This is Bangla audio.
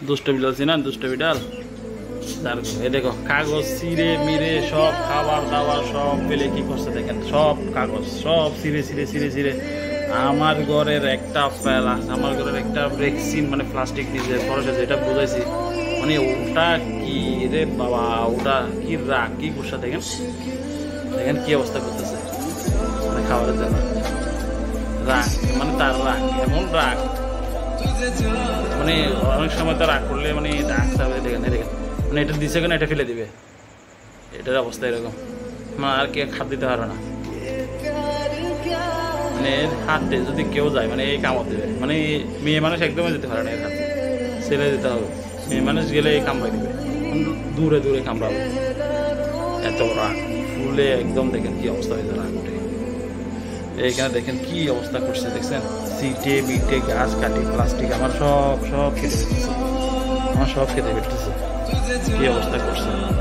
দুষ্ট বিড়াল ছিল না, দুষ্ট বিড়াল। তার এই দেখো কাগজ ছিঁড়ে মিরে সব খাবার দাবার সব পেলে কি করছে দেখেন, সব কাগজ সব ছিঁড়ে আমার ঘরের একটা ফেলাস, আমার ঘরের একটা ভ্যাকসিন মানে প্লাস্টিক দিয়েছে খরচে, যেটা বুঝাইছি মানে ওটা কি রে বাবা, ওটা কি রাগ কি গুসা দেখেন, দেখেন কি অবস্থা করতেছে মানে খাবারের জন্য। রাগ মানে তার রাগ এমন রাগ, মানে অনেক সময় তো রাগ করলে মানে রাগ দেখেন দেখেন, মানে এটা দিছে কেন, এটা ফেলে দিবে, এটার অবস্থা এরকম, মানে আর কে খাদ দিতে পারবে না, মানে হাত দিয়ে যদি কেউ যায় মানে এই কামড় দেবে, মানে মেয়ে মানুষ একদমই যেতে পারে না এর হাতে, ছেলে দিতে হবে, মেয়ে মানুষ গেলে এই কামড়াই দিবে, দূরে দূরে কামড়াবে, এত রাগ ফুলে একদম। দেখেন কি অবস্থা হয়েছে রাগ উঠে, এইখানে দেখেন কি অবস্থা করছে দেখছেন, সিটে বিটে গাছ কাটি প্লাস্টিক আমার সব খেতে ফেলতেছে, আমার সব খেতে ফেলতেছে, কি অবস্থা করছে।